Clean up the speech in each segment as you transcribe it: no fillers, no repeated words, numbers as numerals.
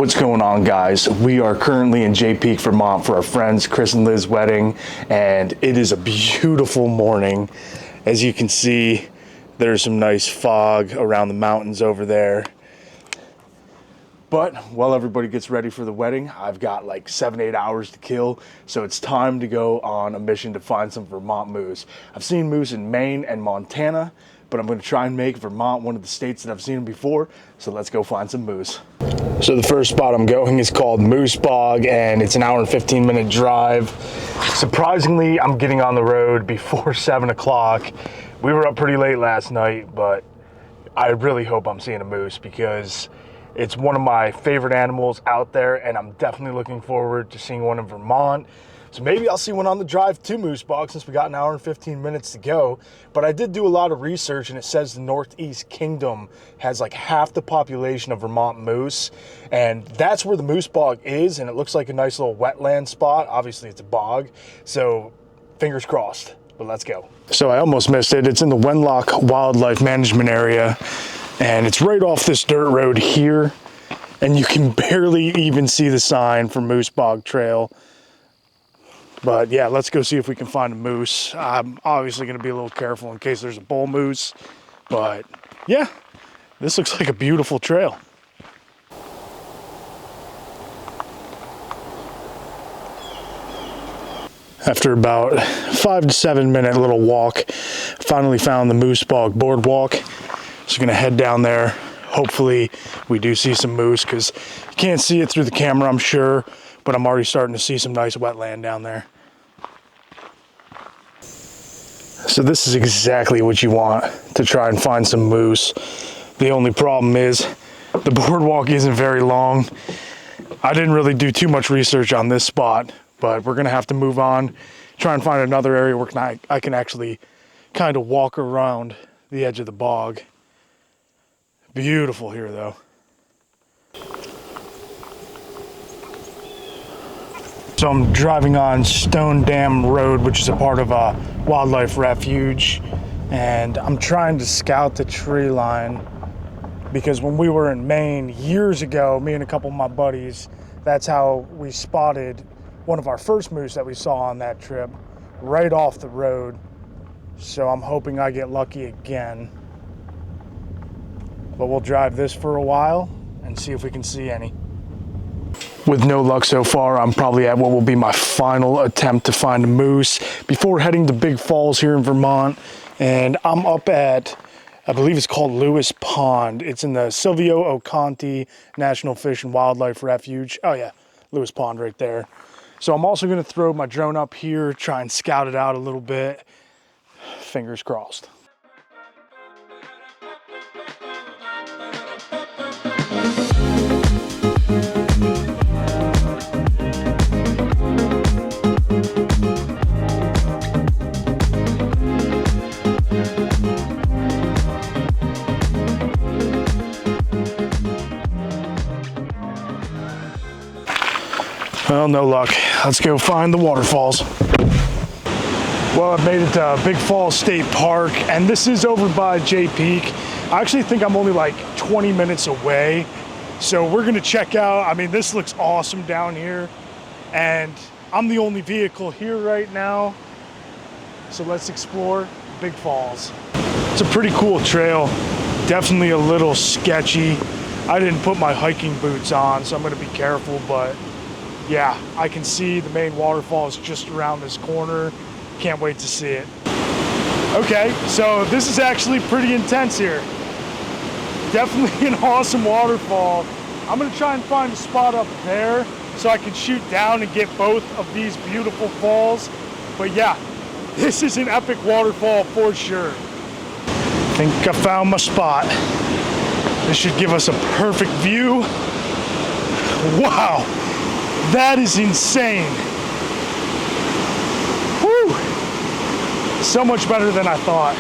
What's going on, guys? We are currently in Jay Peak, Vermont for our friends Chris and Liz's wedding, and it is a beautiful morning. As you can see, there's some nice fog around the mountains over there. But while everybody gets ready for the wedding, I've got like 7-8 hours to kill, so it's time to go on a mission to find some Vermont moose. I've seen moose in Maine and Montana, but I'm going to try and make Vermont one of the states that I've seen them before, so let's go find some moose. So the first spot I'm going is called Moose Bog, and it's an hour and 15-minute drive. Surprisingly, I'm getting on the road before 7 o'clock. We were up pretty late last night, but I really hope I'm seeing a moose because it's one of my favorite animals out there, and I'm definitely looking forward to seeing one in Vermont. So maybe I'll see one on the drive to Moose Bog since we got an hour and 15 minutes to go. But I did do a lot of research, and it says the Northeast Kingdom has like half the population of Vermont moose. And that's where the Moose Bog is, and it looks like a nice little wetland spot. Obviously, it's a bog, so fingers crossed, but let's go. So I almost missed it. It's in the Wenlock Wildlife Management Area, and it's right off this dirt road here. And you can barely even see the sign for Moose Bog Trail. But yeah, let's go see if we can find a moose. I'm obviously going to be a little careful in case there's a bull moose. But yeah, this looks like a beautiful trail. After about 5 to 7 minute little walk, finally found the Moose Bog Boardwalk. So going to head down there. Hopefully we do see some moose because you can't see it through the camera, I'm sure. But I'm already starting to see some nice wetland down there. So this is exactly what you want to try and find some moose. The only problem is the boardwalk isn't very long. I didn't really do too much research on this spot, but we're gonna have to move on, try and find another area where I can actually kind of walk around the edge of the bog. Beautiful here though. So I'm driving on Stone Dam Road, which is a part of a wildlife refuge, and I'm trying to scout the tree line because when we were in Maine years ago, me and a couple of my buddies, that's how we spotted one of our first moose that we saw on that trip, right off the road. So I'm hoping I get lucky again. But we'll drive this for a while and see if we can see any. With no luck so far, I'm probably at what will be my final attempt to find a moose before heading to Big Falls here in Vermont. And I'm up at, I believe it's called Lewis Pond. It's in the Silvio Oconte National Fish and Wildlife Refuge. Oh yeah, Lewis Pond right there. So I'm also gonna throw my drone up here, try and scout it out a little bit. Fingers crossed. Well, no luck. Let's go find the waterfalls. Well, I've made it to Big Falls State Park, and this is over by Jay Peak. I actually think I'm only like 20 minutes away. So we're gonna check out, I mean, this looks awesome down here, and I'm the only vehicle here right now. So let's explore Big Falls. It's a pretty cool trail, definitely a little sketchy. I didn't put my hiking boots on, so I'm gonna be careful, but yeah, I can see the main waterfall is just around this corner. Can't wait to see it. Okay, so this is actually pretty intense here. Definitely an awesome waterfall. I'm gonna try and find a spot up there so I can shoot down and get both of these beautiful falls. But yeah, this is an epic waterfall for sure. I think I found my spot. This should give us a perfect view. Wow. That is insane. Whew. So much better than I thought.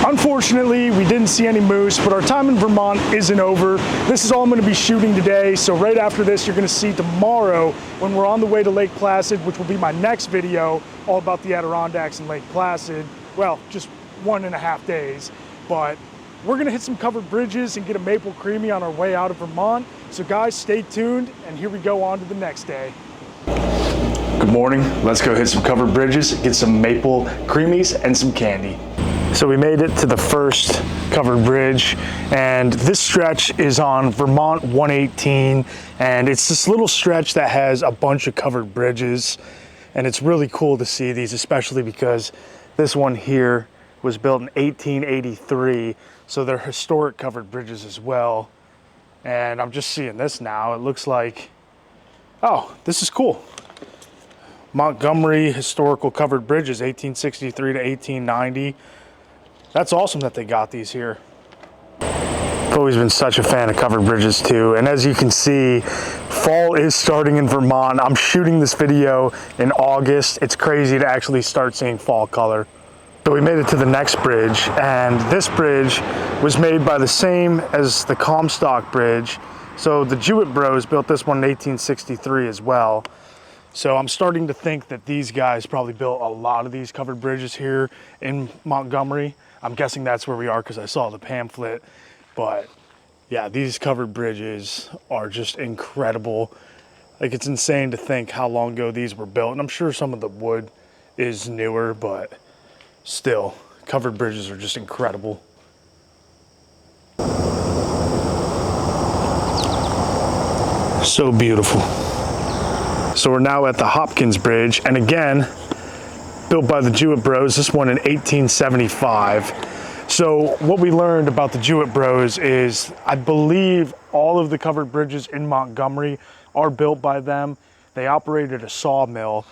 Unfortunately, we didn't see any moose, but our time in Vermont isn't over. This is all I'm going to be shooting today, so right after this, you're going to see tomorrow when we're on the way to Lake Placid, which will be my next video, all about the Adirondacks and Lake Placid. Well, just 1.5 days, but we're going to hit some covered bridges and get a maple creamy on our way out of Vermont. So guys, stay tuned, and here we go on to the next day. Good morning. Let's go hit some covered bridges, get some maple creamies and some candy. So we made it to the first covered bridge, and this stretch is on Vermont 118, and it's this little stretch that has a bunch of covered bridges, and it's really cool to see these, especially because this one here was built in 1883, so they're historic covered bridges as well. And I'm just seeing this now. It looks like, oh, this is cool. Montgomery historical covered bridges, 1863 to 1890. That's awesome that they got these here. I've always been such a fan of covered bridges too. And as you can see, fall is starting in Vermont. I'm shooting this video in August. It's crazy to actually start seeing fall color. So we made it to the next bridge, and this bridge was made by the same as the Comstock Bridge. So the Jewett Bros built this one in 1863 as well. So I'm starting to think that these guys probably built a lot of these covered bridges here in Montgomery. I'm guessing that's where we are because I saw the pamphlet. But yeah, these covered bridges are just incredible. Like, it's insane to think how long ago these were built. And I'm sure some of the wood is newer, but still, covered bridges are just incredible. So beautiful. So we're now at the Hopkins Bridge, and again, built by the Jewett Bros, this one in 1875. So what we learned about the Jewett Bros is, I believe all of the covered bridges in Montgomery are built by them. They operated a sawmill,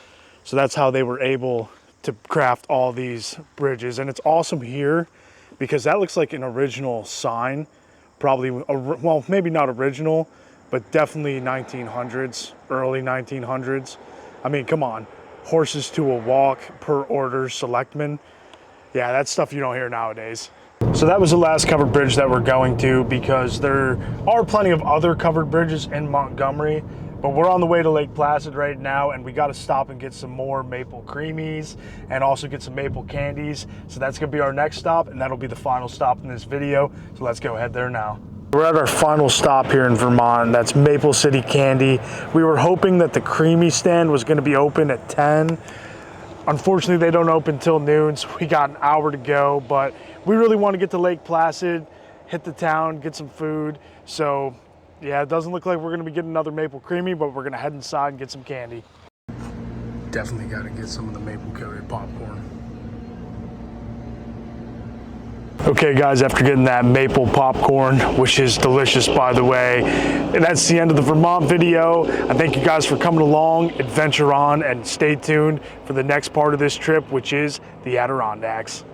so that's how they were able to craft all these bridges. And it's awesome here because that looks like an original sign, probably, well, maybe not original, but definitely 1900s, early 1900s. I mean, come on, horses to a walk, per order, selectmen. Yeah, that's stuff you don't hear nowadays. So that was the last covered bridge that we're going to, because there are plenty of other covered bridges in Montgomery, but we're on the way to Lake Placid right now, and we got to stop and get some more maple creamies and also get some maple candies. So that's going to be our next stop, and that'll be the final stop in this video. So let's go head there now. We're at our final stop here in Vermont. That's Maple City Candy. We were hoping that the creamy stand was going to be open at 10. Unfortunately, they don't open till noon, so we got an hour to go, but we really want to get to Lake Placid, hit the town, get some food. So yeah, it doesn't look like we're going to be getting another maple creamy, but we're going to head inside and get some candy. Definitely got to get some of the maple coated popcorn. Okay guys, after getting that maple popcorn, which is delicious by the way, and that's the end of the Vermont video. I thank you guys for coming along, adventure on, and stay tuned for the next part of this trip, which is the Adirondacks.